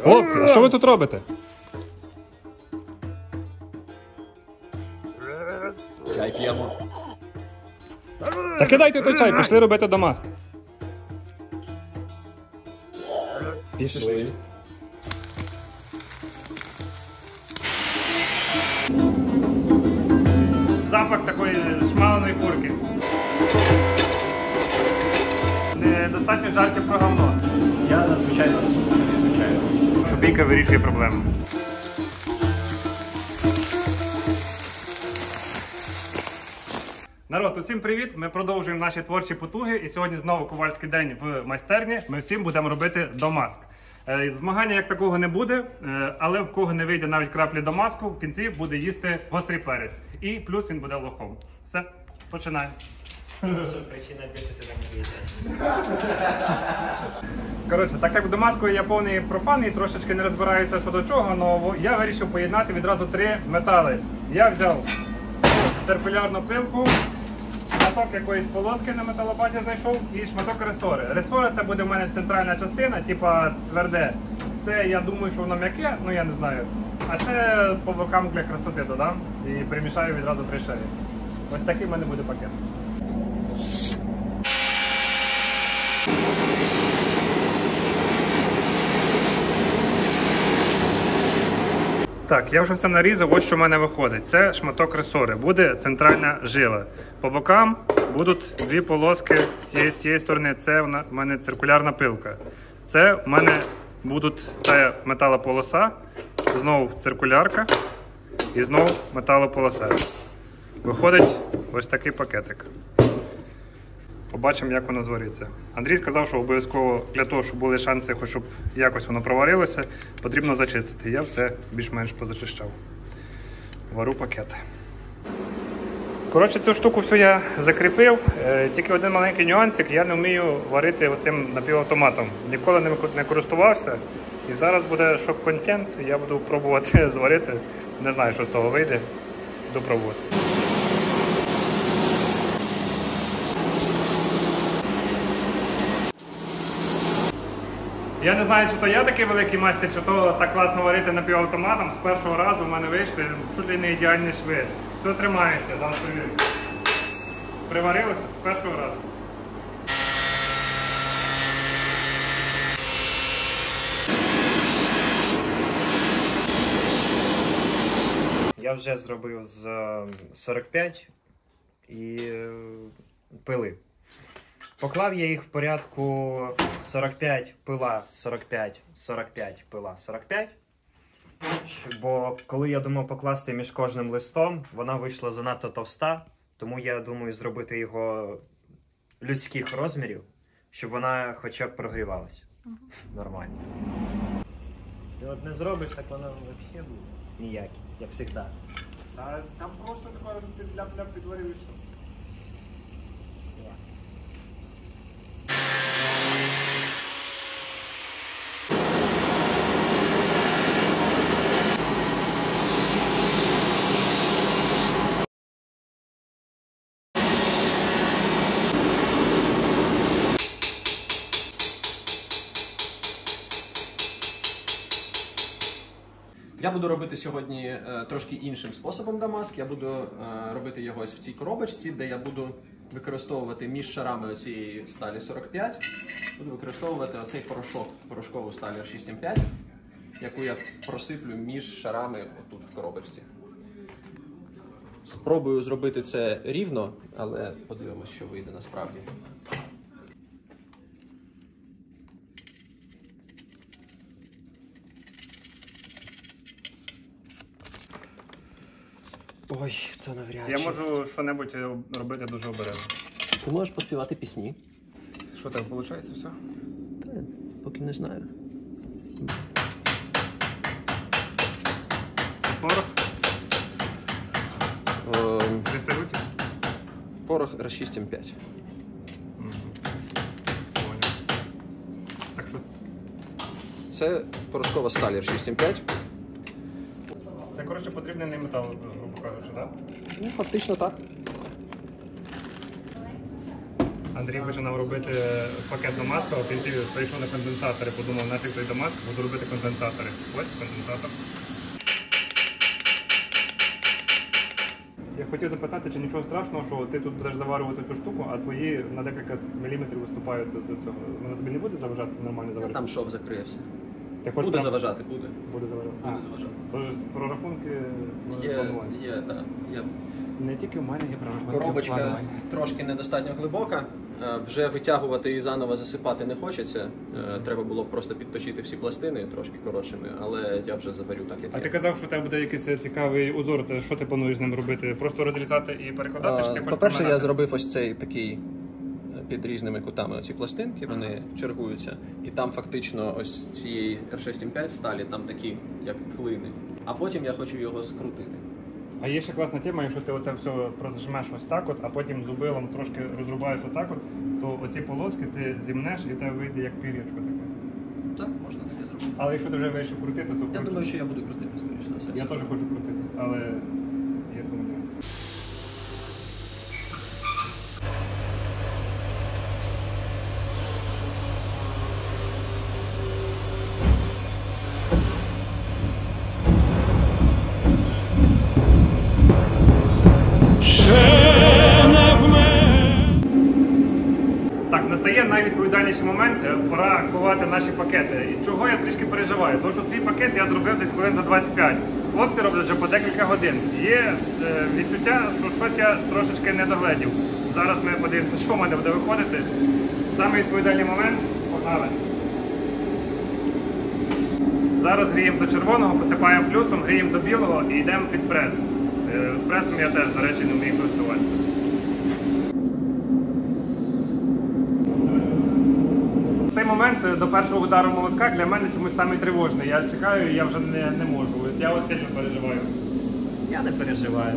Хлопці, а що ви тут робите? Чай п'ємо. Та кидайте той чай, пішли робити Дамаск. Пішли. Запах такої шмаленої курки. Недостатньо жартів про говно. Я надзвичайно розслаблений, звичайно. Що бійка вирішує проблему. Народ, усім привіт! Ми продовжуємо наші творчі потуги і сьогодні знову ковальський день в майстерні. Ми всім будемо робити Дамаск. Змагання як такого не буде, але в кого не вийде навіть краплі Дамаску, в кінці буде їсти гострий перець. І плюс він буде лохом. Все, починаємо. Коротше, так як в Дамаску я повний профан і трошечки не розбираюся що до чого нового, я вирішив поєднати відразу три метали. Я взяв циркулярну пилку, шматок якоїсь полоски на металобазі знайшов і шматок ресори. Ресора це буде в мене центральна частина, типа тверде. Це я думаю, що воно м'яке, ну я не знаю. А це по бокам для красоти додам і примішаю відразу три шарі. Ось такий в мене буде пакет. Так, я вже все нарізав, ось що в мене виходить. Це шматок ресори, буде центральна жила. По бокам будуть дві полоски з тієї сторони, це в мене циркулярна пилка. Це в мене будуть та металополоса, знову циркулярка і знову металополоса. Виходить ось такий пакетик. Побачимо, як воно звариться. Андрій сказав, що обов'язково для того, щоб були шанси, хоч щоб якось воно проварилося, потрібно зачистити. Я все більш-менш позачищав. Вару пакети. Коротше, цю штуку всю я закріпив. Тільки один маленький нюансик, я не вмію варити оцим напівавтоматом. Ніколи не користувався. І зараз буде шок-контент, я буду пробувати зварити. Не знаю, що з того вийде. Буду пробувати. Я не знаю, чи то я такий великий майстер, чи то так класно варити напівавтоматом. З першого разу в мене вийшли чуть ли не ідеальні шви. Все тримається, зараз перевірю. Приварилося з першого разу. Я вже зробив з 45 і пили. Поклав я їх в порядку 45 пила, 45, 45 пила, 45. Бо коли я думав покласти між кожним листом, вона вийшла занадто товста. Тому я думаю зробити його людських розмірів, щоб вона хоча б прогрівалася. Нормально. Ти от не зробиш, так вона взагалі буде ніякі, як завжди. Там просто для підварів і все. Я буду робити сьогодні трошки іншим способом Дамаск. Я буду робити його ось в цій коробочці, де я буду використовувати між шарами оцієї сталі 45. Буду використовувати оцей порошок, порошкову сталь R6M5, яку я просиплю між шарами отут в коробочці. Спробую зробити це рівно, але подивимось, що вийде насправді. Ой, це навряд чи. Я можу що-небудь робити дуже обережно. Ти можеш поспівати пісні. Що так виходить все? Та, поки не знаю. Порох? Присирути? Порох R6M5. Так що? Це порошкова сталь R6M5. Це коротше, потрібний не метал, грубо кажучи, так? Ну, фактично так. Андрій хоче нам робити пакет Дамаска, в кінці прийшов на конденсатори, подумав, нафіг той Дамаск, буду робити конденсатори. Ось конденсатор. Я хотів запитати, чи нічого страшного, що ти тут будеш заварювати цю штуку, а твої на декілька міліметрів виступають з цього. Воно тобі не буде заважати нормально заварити? Там шов закрився. Ти хочеш Буде прям- заважати, буде. Буде заварювати. Буде заважати. Тож прорахунки планування. Є, так. Є. Не тільки в мене є прорахунки Коробочка планування. трошки недостатньо глибока. Вже витягувати і заново засипати не хочеться. Треба було б просто підточити всі пластини трошки коротшими, але я вже заварю так, як А є. ти казав, що у тебе буде якийсь цікавий узор. Що ти плануєш з ним робити? Просто розрізати і перекладати? Чи ти хочеш По-перше, я поминати? зробив ось цей такий під різними кутами оці пластинки, вони чергуються. І там фактично ось цієї R675 сталі, там такі, як клини. А потім я хочу його скрутити. А є ще класна тема, якщо ти оце все прожмеш ось так от, а потім зубилом трошки розрубаєш отак от, то оці полоски ти зімнеш і в тебе вийде як пір'ячко таке. Так, можна таке зробити. Але якщо ти вже вирішив крутити, то Я крути. думаю, що я буду крутити, скоріше за все. Я теж хочу крутити, але є сумнів. Так, настає найвідповідальніший момент, пора ховати наші пакети. І чого я трішки переживаю? Тому що свій пакет я зробив десь хвилин за 25. Хлопці роблять вже по декілька годин. Є відчуття, що щось я трошечки не догледів. Зараз ми подивимося, що в мене буде виходити. Саме відповідальний момент – погнали. Зараз гріємо до червоного, посипаємо флюсом, гріємо до білого і йдемо під прес. Пресом я теж, до речі, не вмію користуватися. Цей момент до першого удару молотка для мене чомусь самий тривожний. Я чекаю, і я вже не можу. Я от сильно переживаю. Я не переживаю.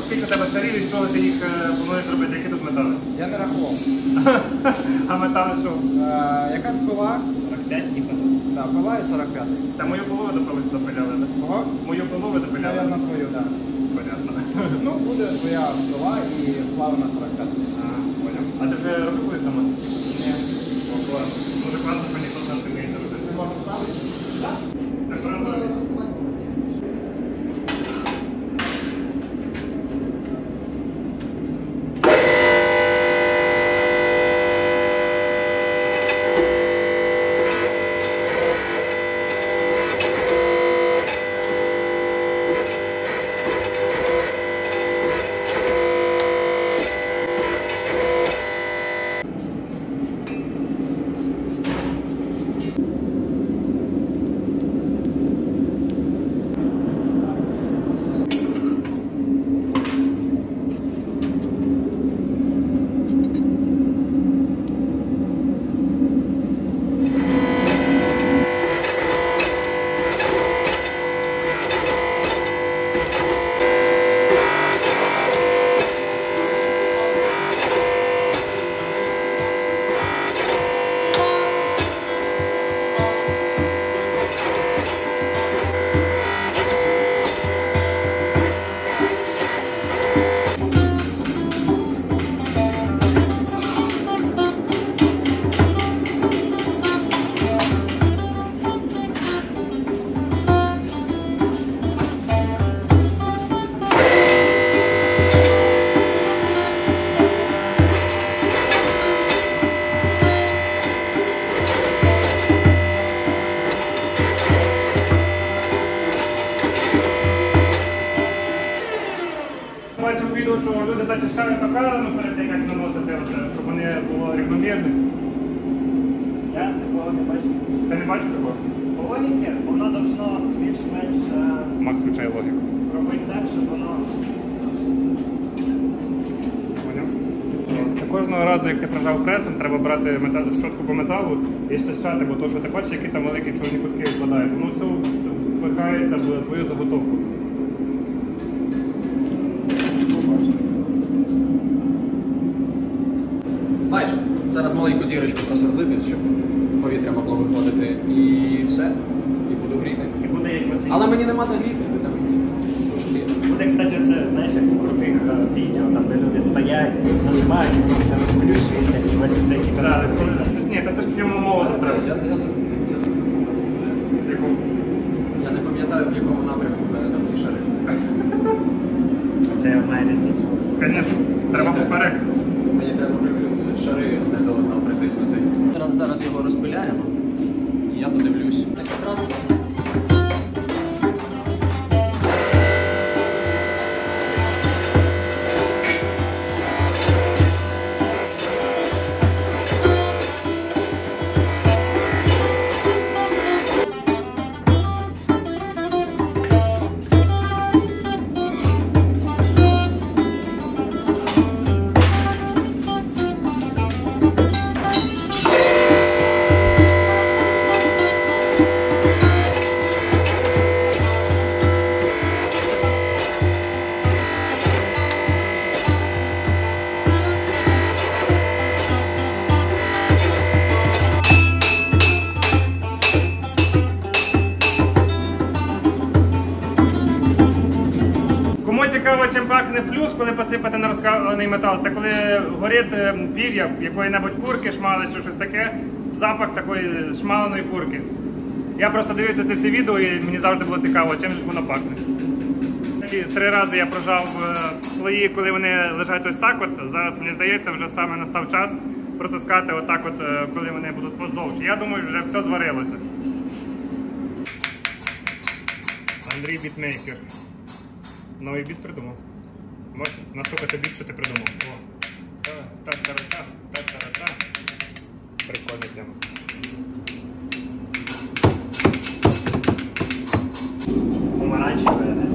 Скільки у тебе шарів і з чого ти їх плануєш робити? Які тут метали? Я не рахував. А метали що? Якась пила, 45 ніби. да, пила і 45. Це мою половину допиляли, так? Кого? Мою половину допиляли? Навірно, твою, так. Понятно. Ну, буде твоя пила і Славина 45. Понял. А ти вже робив колись там? Ні. О, класно. Дуже класно, що ніхто з нас не вміє робити. Ти можеш ставити? Так. Так, правильно. Бачив відео, що люди зачищають окалину перед тим, як наносити оце, щоб вони було рівномірне. такого не бачив. Ти не бачиш такого? По логіки, воно должно більш-менш Макс включає логіку. робити так, щоб воно... Поняв? Це кожного разу, як ти прожав пресом, треба брати щотку по металу і стискати, бо то, що ти бачиш, які там великі чорні кутки відпадають. Воно все впихається в твою заготовку. Майже. Зараз маленьку дірочку просверлити, щоб повітря могло виходити. І все. І буду гріти. І буде як оці... Але мені нема де гріти. Там трошки. Буде, кстати, це, знаєш, як в крутих відео, там, де люди стоять, нажимають, і все розплющується, і ось цей гіператор. Ні, та це ж прямо мова тут треба. Я не пам'ятаю, в якому напрямку в мене там ці шари. Це має різницю. Звісно, треба поперек. Мені треба шари одне до одного притиснути. Зараз його розпиляємо, і я подивлюсь. Кому цікаво, чим пахне флюс, коли посипати на розкалений метал, це коли горить пір'я якої-небудь курки, шмали чи щось таке, запах такої шмаленої курки. Я просто дивився це всі відео і мені завжди було цікаво, чим ж воно пахне. 3 рази я прожав слої, коли вони лежать ось так от. Зараз, мені здається, вже саме настав час протискати отак от, коли вони будуть поздовж. Я думаю, вже все зварилося. Андрій бітмейкер. Новий біт придумав. Можеш настукати біт, що ти придумав. О. Та-та-та-та, та-та-та. Прикольна тема. Помаранчеве, не?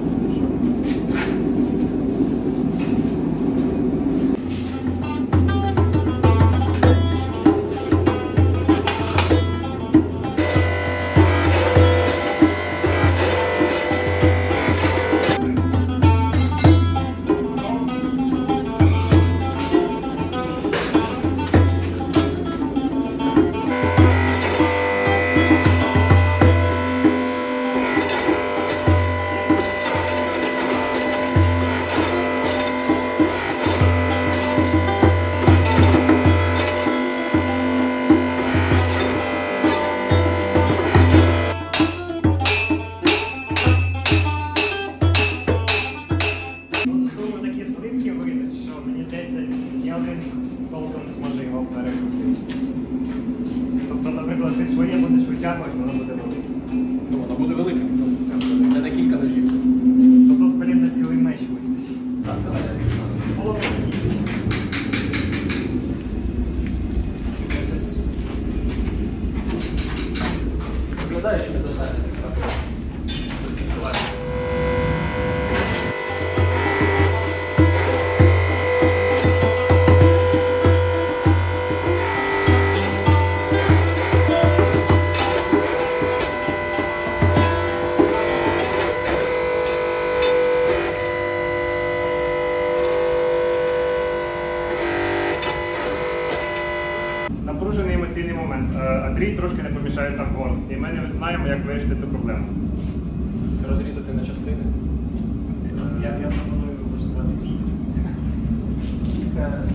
ти своє будеш витягувати, воно буде велике. Ну, воно буде велике. Це не кілька ножів. Тобто, блін, на цілий меч вистачить. Так, давай. Виглядає, що недостатньо. Напружений емоційний момент. Андрій трошки не помішає там горн. І ми не знаємо, як вирішити цю проблему. Розрізати на частини. Я пропоную розбивати фільм.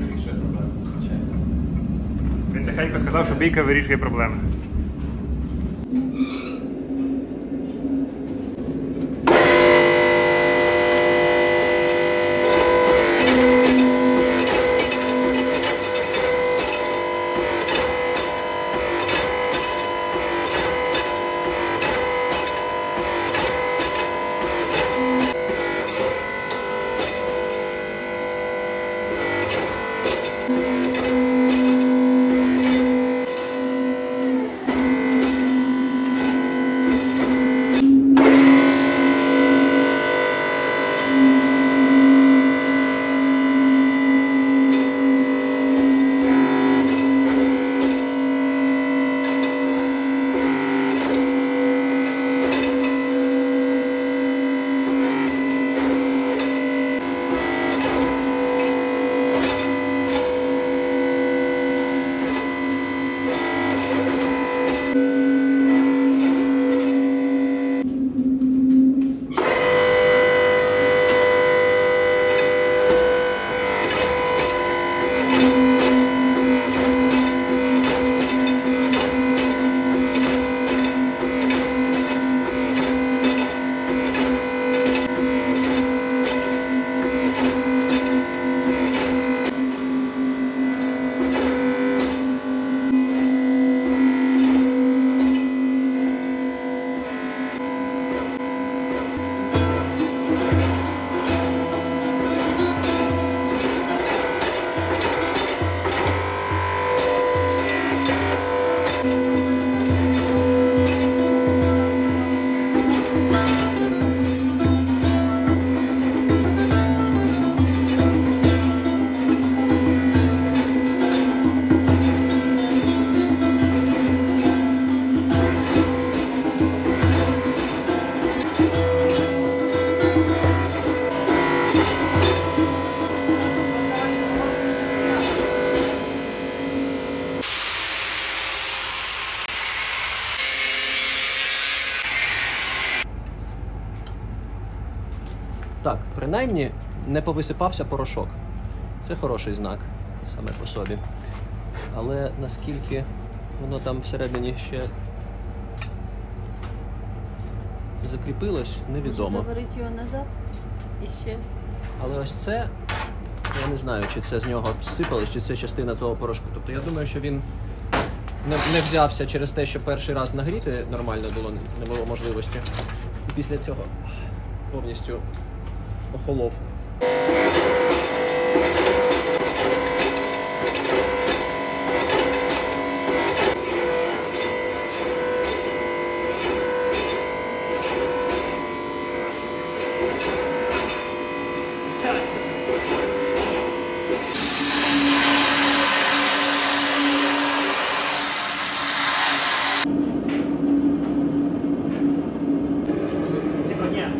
Вирішує проблему, звичайно. Він тихенько сказав, що бійка вирішує проблеми. Так, принаймні не повисипався порошок. Це хороший знак саме по собі. Але наскільки воно там всередині ще закріпилось, невідомо. Заварити його назад і ще. Але ось це, я не знаю, чи це з нього сипалось, чи це частина того порошку. Тобто я думаю, що він не взявся через те, що перший раз нагріти нормально було, не було можливості. І після цього повністю охолов.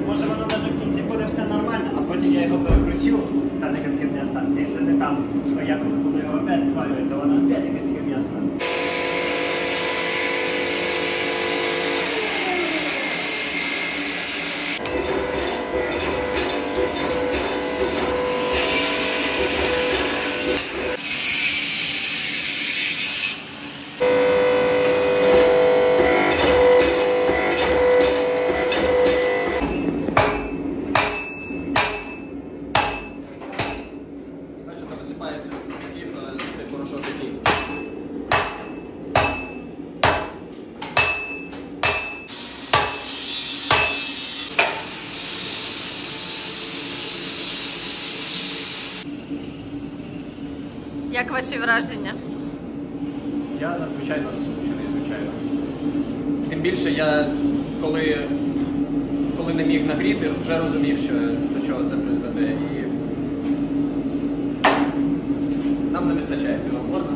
Може воно навіть в кінці буде все нормально, а потім я його перекручу, та якась херня станеться. Якщо не там, то я коли буду його опять сварювати, то воно опять якась херня стане. Бачите, висипається цей порошок який. Як ваші враження? Я надзвичайно засмучений, звичайно. Тим більше я, коли не міг нагріти, вже розумів, що до чого це призведе. І нам не вистачає цього борна.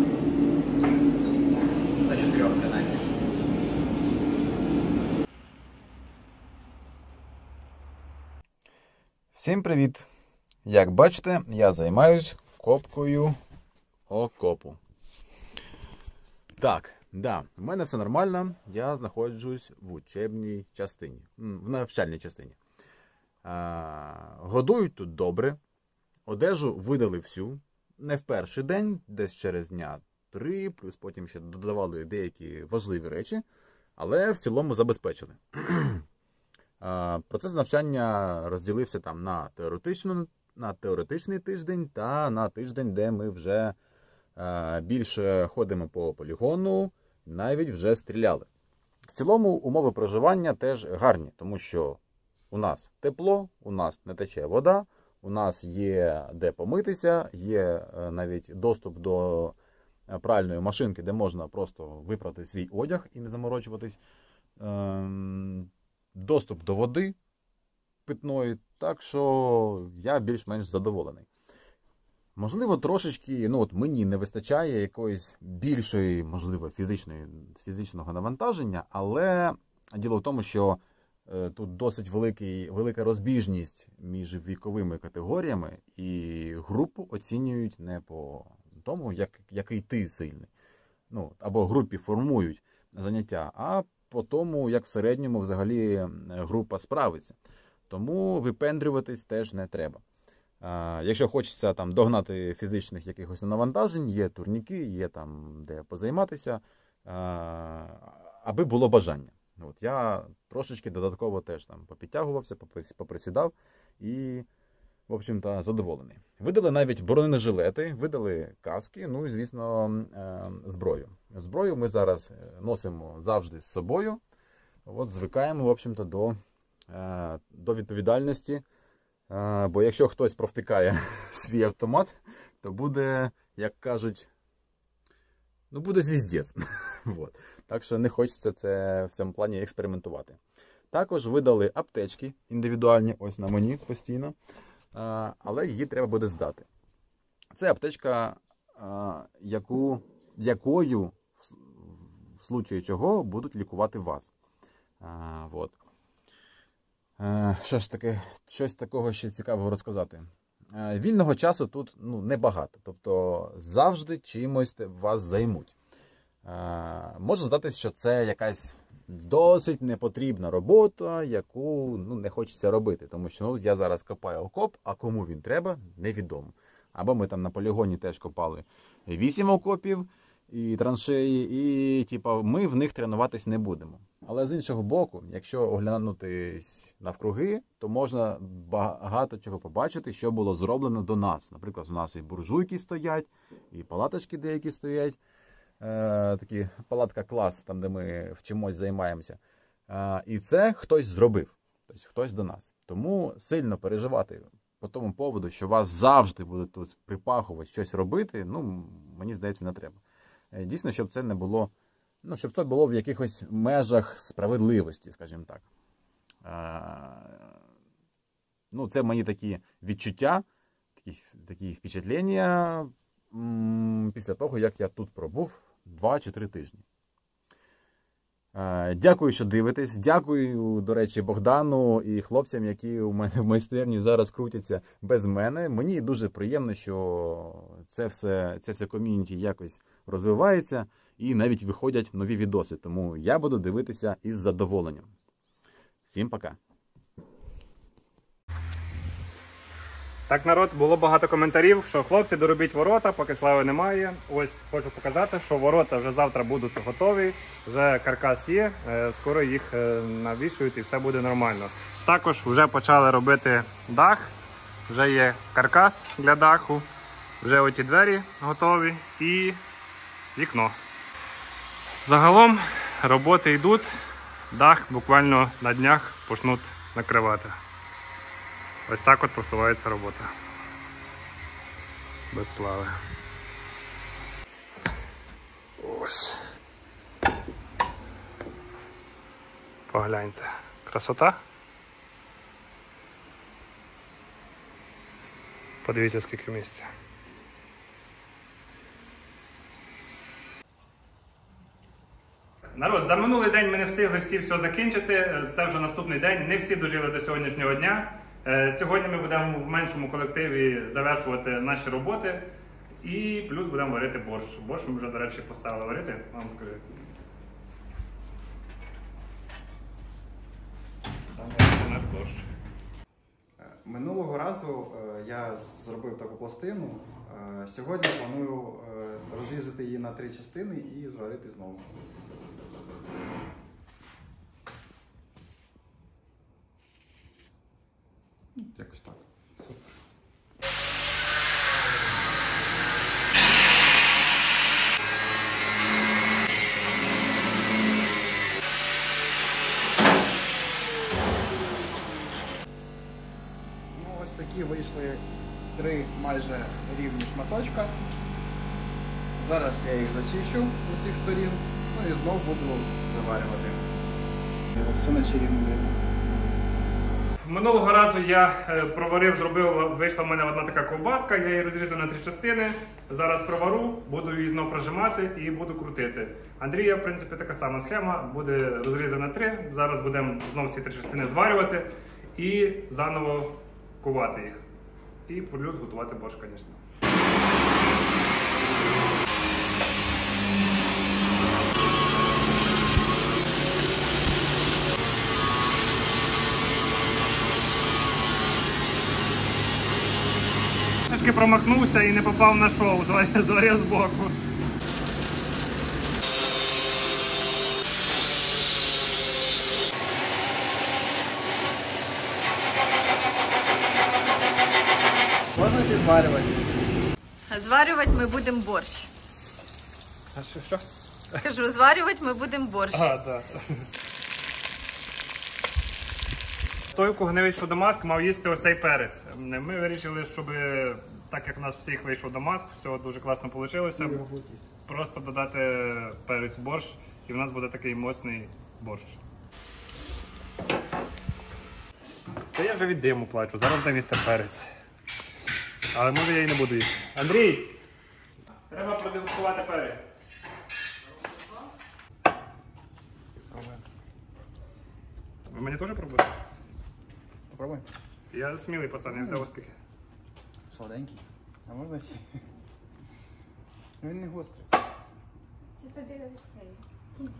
На 4 принаймні. Всім привіт! Як бачите, я займаюсь копкою окопу. Так, да, в мене все нормально. Я знаходжусь в учебній частині, в навчальній частині. Годують тут добре. Одежу видали всю. Не в перший день, десь через дня 3, плюс потім ще додавали деякі важливі речі, але в цілому забезпечили. Процес навчання розділився там на теоретичний тиждень та на тиждень, де ми вже більше ходимо по полігону, навіть вже стріляли. В цілому умови проживання теж гарні, тому що у нас тепло, у нас не тече вода, у нас є де помитися, є навіть доступ до пральної машинки, де можна просто випрати свій одяг і не заморочуватись. Доступ до води питної, так що я більш-менш задоволений. Можливо, трошечки, мені не вистачає якоїсь більшої, можливо, фізичного навантаження, але діло в тому, що тут досить велика розбіжність між віковими категоріями, і групу оцінюють не по тому, який ти сильний. Або групі формують заняття, а по тому, як в середньому взагалі група справиться. Тому випендрюватись теж не треба. Якщо хочеться там догнати фізичних якихось навантажень, є турніки, є там де позайматися, аби було бажання. Я трошечки додатково теж там попідтягувався, поприсідав і, в общем-то, задоволений. Видали навіть бронежилети, видали каски, і, звісно, зброю. Зброю ми зараз носимо завжди з собою. Звикаємо, в общем-то, до відповідальності. Бо якщо хтось провтикає свій автомат, то буде, як кажуть, буде звіздець. Так що не хочеться це в цьому плані експериментувати. Також видали аптечки індивідуальні, ось на мені постійно, але її треба буде здати. Це аптечка, якою, в случаї чого, будуть лікувати вас. Щось такого ще цікавого розказати. Вільного часу тут небагато, тобто завжди чимось вас займуть. Може здатись, що це якась досить непотрібна робота, яку не хочеться робити. Тому що я зараз копаю окоп, а кому він треба, невідомо. Або ми там на полігоні теж копали 8 окопів і траншеї, і ми в них тренуватись не будемо. Але з іншого боку, якщо оглянутись навкруги, то можна багато чого побачити, що було зроблено до нас. Наприклад, у нас і буржуйки стоять, і палаточки деякі стоять. Такі палатка клас, там де ми вчимось, займаємося. І це хтось зробив, тобто хтось до нас. Тому сильно переживати по тому поводу, що вас завжди будуть тут припахувати, щось робити, мені здається, не треба. Дійсно, щоб це не було, щоб це було в якихось межах справедливості, скажімо так. Це мої такі відчуття, такі впечатлення після того, як я тут пробув 2 чи 3 тижні. Дякую, що дивитесь. Дякую, до речі, Богдану і хлопцям, які у мене в майстерні зараз крутяться без мене. Мені дуже приємно, що це все ком'юніті якось розвивається і навіть виходять нові відоси. Тому я буду дивитися із задоволенням. Всім пока. Так, народ, було багато коментарів, що хлопці, доробіть ворота, поки слави немає. Ось хочу показати, що ворота вже завтра будуть готові, вже каркас є, скоро їх навішують і все буде нормально. Також вже почали робити дах, вже є каркас для даху, вже оті двері готові і вікно. Загалом роботи йдуть, дах буквально на днях почнуть накривати. Ось так от просувається робота. Без слави. Ось. Погляньте. Красота. Подивіться, скільки місця. Народ, за минулий день ми не встигли всі все закінчити. Це вже наступний день. Не всі дожили до сьогоднішнього дня. Сьогодні ми будемо в меншому колективі завершувати наші роботи і плюс будемо варити борщ. Борщ ми вже, до речі, поставили варити. Вам покажу. Там є наш борщ. Минулого разу я зробив таку пластину. Сьогодні планую розрізати її на 3 частини і зварити знову. Якось так. Ось такі вийшли 3 майже рівні шматочка. Зараз я їх зачищу з усіх сторін, і знов буду заварювати. Все наче рівно видно. Минулого разу я проварив, зробив, вийшла в мене одна така ковбаска, я її розрізав на 3 частини. Зараз провару, буду її знову прожимати і буду крутити. Андрія, в принципі, така сама схема, буде розрізана на 3. Зараз будемо знову ці 3 частини зварювати і заново кувати їх. І плюс готувати борщ, звісно. Трішки промахнувся і не попав на шоу, зварив збоку. Можна йти зварювати? Зварювати ми будемо борщ. А що? Кажу, зварювати ми будемо борщ. Так. Той, у кого не вийшов Дамаск, мав їсти ось цей перець. Ми вирішили, щоб, так як у нас всіх вийшов Дамаск, все дуже класно вийшло, просто додати перець в борщ, і в нас буде такий моцний борщ. Це я вже від диму плачу, зараз будемо їсти перець. Але може я і не буду їсти. Андрій! Треба продегустувати перець. Ви мені теж пробуєте? Попробуй. Я смілий пацан, я взяв оскільки. Солоденький. А можна ще? Він не гострий. Це тобі цей кінчик.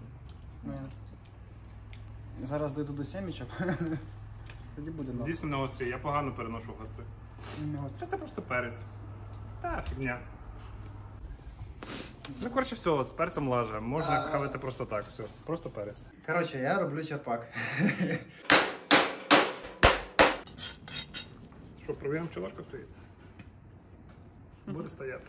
Зараз дойду до сімічок. Тоді буде норм. Дійсно не гострий, я погано переношу гострий. Не гостро. Це просто перець. Та, фігня. Ну, коротше всього, з перцем лажа. Можна хавати просто так, все. Просто перець. Коротше, я роблю черпак. Що, провіримо, чи ложка стоїть? Буде стояти.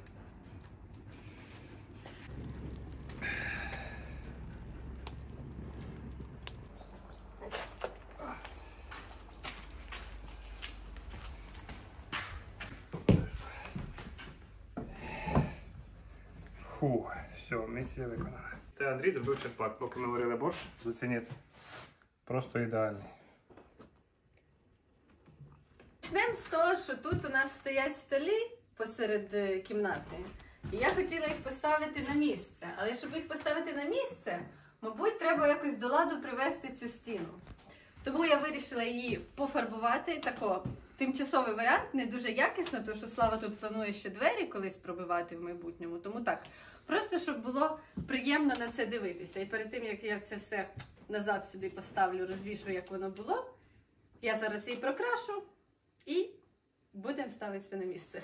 Фу, все, місія виконана. Це Андрій зробив черпак, поки ми варили борщ, зацініть. Просто ідеальний. Почнемо з того, що тут у нас стоять столі посеред кімнати. І я хотіла їх поставити на місце. Але щоб їх поставити на місце, мабуть, треба якось до ладу привести цю стіну. Тому я вирішила її пофарбувати. Тако, тимчасовий варіант, не дуже якісно, тому що Слава тут планує ще двері колись пробивати в майбутньому. Тому так, просто щоб було приємно на це дивитися. І перед тим, як я це все назад сюди поставлю, розвішу, як воно було, я зараз її прокрашу і будемо ставитися на місце.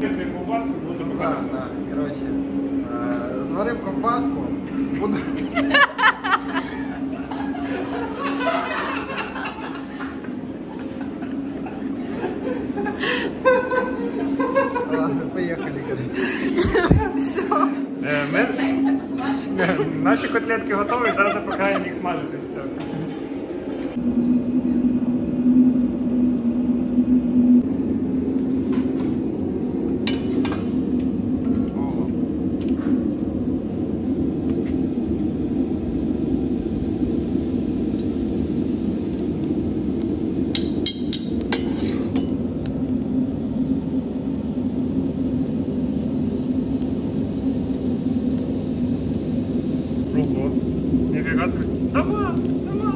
Якщо ковбаску, дуже багато. Так, коротше, зварив ковбаску, буду... Ладно, поїхали, коротше. Наші котлетки готові, зараз запихаємо їх смажити. Ого, ніфіга собі. Давай, давай.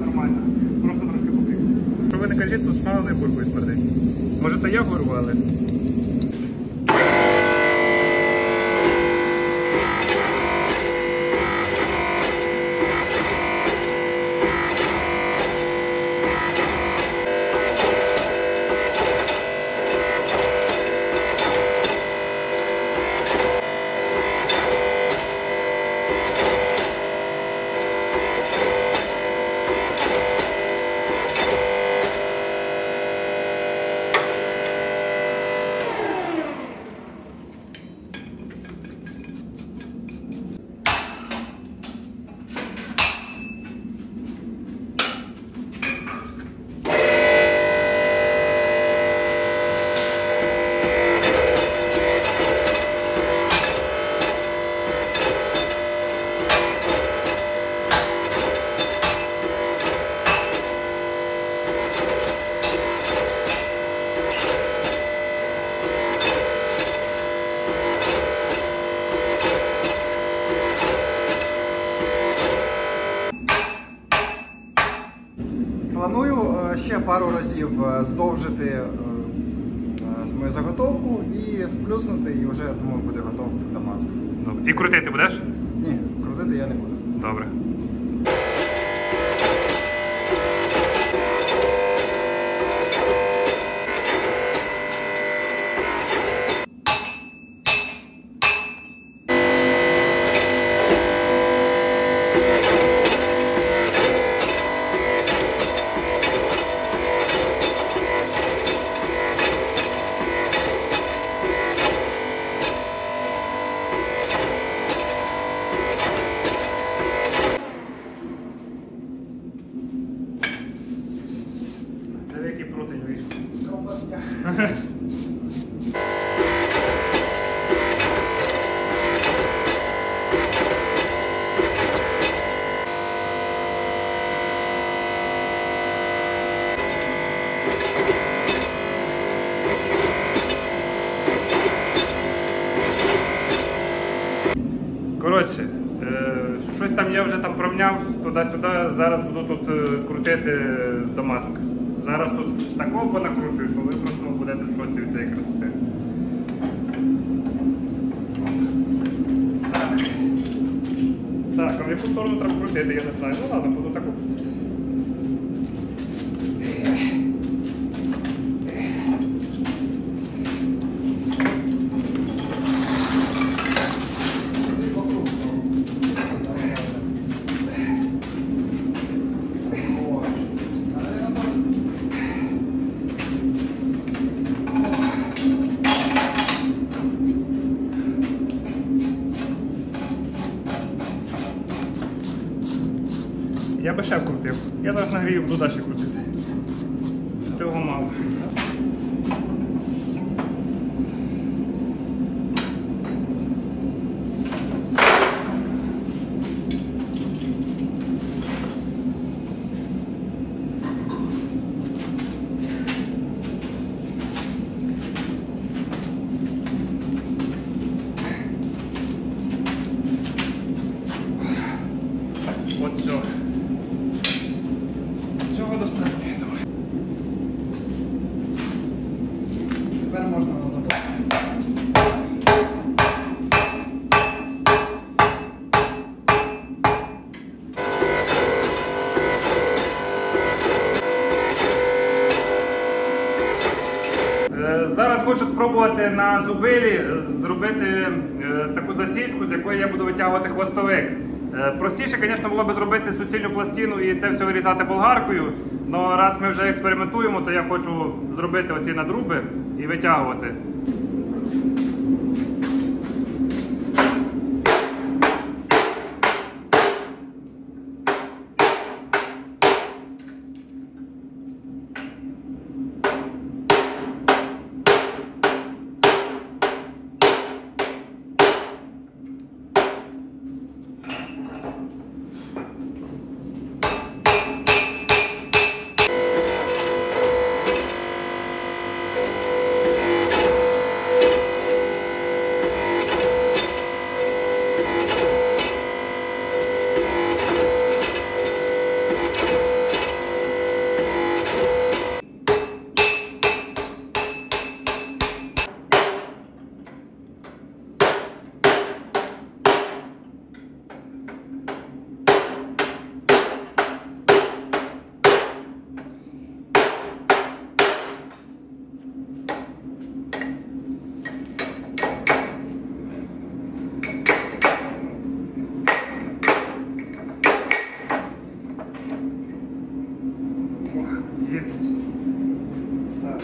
Нормально. Просто трошки попікся. Що ви не кажіть, то смаленою куркою смердить. Може, то я горву, але... Планую ще пару разів здовжити мою заготовку і сплюснути, і вже, думаю, буде готов Дамаск. І крутити будеш? Ні, крутити я не буду. Добре. ласка. Коротше, щось там я вже там промняв туди-сюди, зараз буду тут крутити Дамаск. Зараз тут такого понакручую, що ви просто будете в шоці від цієї красоти. Так, а в яку сторону треба крутити, я не знаю. Ну ладно, буду таку. Я би ще вкрутив. Я зараз нагрію, буду далі крутити. Цього мало. От цього. Цього достатньо, я думаю. Тепер можна на запал. Зараз хочу спробувати на зубилі зробити таку засічку, з якої я буду витягувати хвостовик. Простіше, звісно, було б зробити суцільну пластину і це все вирізати болгаркою, але раз ми вже експериментуємо, то я хочу зробити оці надруби і витягувати. Есть. Так.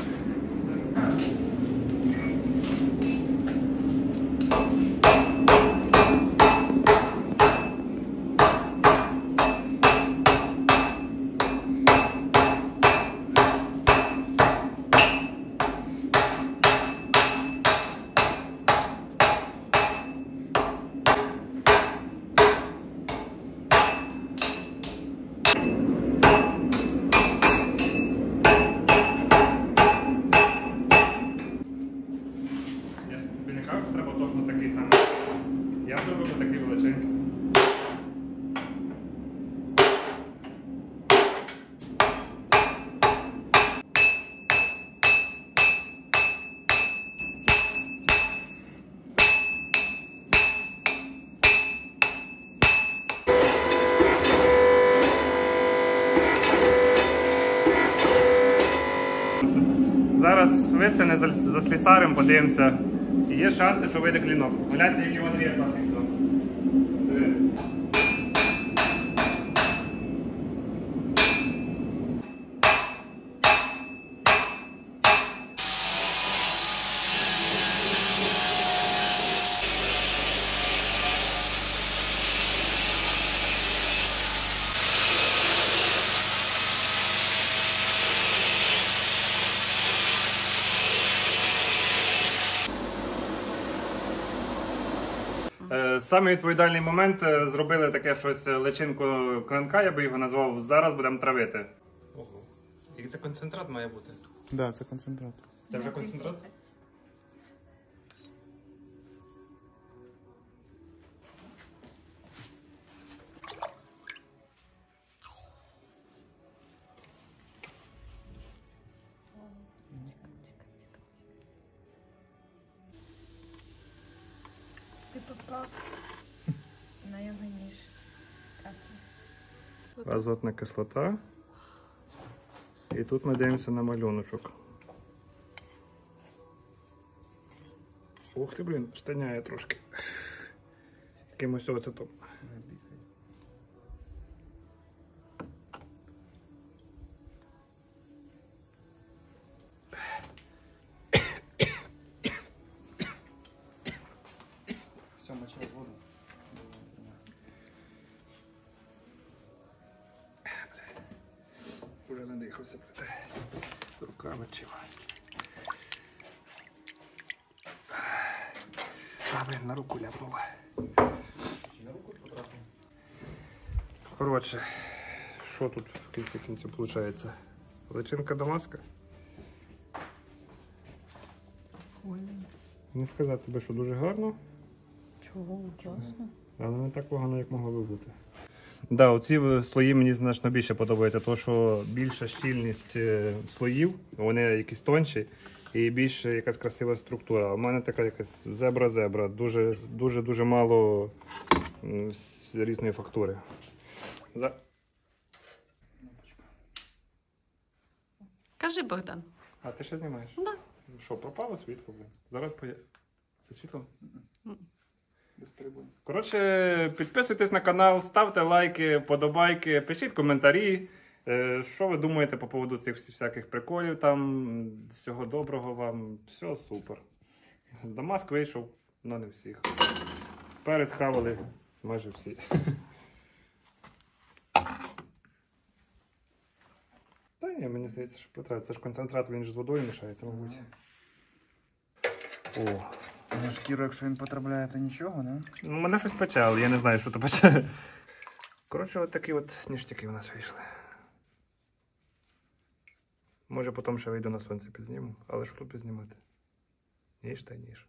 Я ж тобі не кажу, що треба точно такий самий. Я зробив такий величенький. Зараз вистане за слісарем, подивимося. І є шанси, що вийде клінок. Гляньте, який у Андрія класний клінок. Диви. Самий відповідальний момент зробили таке щось личинку клинка, я би його назвав. Зараз будемо травити. Ого. І це концентрат має бути. Так, да, це концентрат. Це вже концентрат? Ти попав на його ніж. Азотна кислота. І тут ми дивимося на малюночок. Ух ти, блін, штаняє трошки. Якимось оцетом. Все, мочай воду. Уже надихався, блядь. Руками чимай. А, блін, на руку ляпнула. Коротше, що тут в кінці виходить? Личинка дамаска? Не сказати тобі, що дуже гарно. Чого? Класно. Але не так погано, як могло би бути. Да, оці слої мені значно більше подобаються, тому що більша щільність слоїв, вони якісь тонші і більш якась красива структура. У мене така якась зебра-зебра, дуже мало різної фактури. Кажи, Богдан. А ти ще знімаєш? Да. Що, пропало світло? Блин? Зараз Це світло? Без перебою. Коротше, підписуйтесь на канал, ставте лайки, подобайки, пишіть коментарі. Що ви думаєте по поводу цих всяких приколів там. Всього доброго вам. Все супер. Дамаск вийшов, але не всіх. Перець хавали майже всі. Та ні, мені здається, що потрібно. Це ж концентрат, він ж з водою мішається, мабуть. О. На шкіру, якщо він потрапляє, то нічого, не? Ну, мене щось пече, але я не знаю, що то пече. Коротше, от такі от ніштяки у нас вийшли. Може потім ще вийду на сонце підзніму, але що тут підзнімати? Ніж та ніж.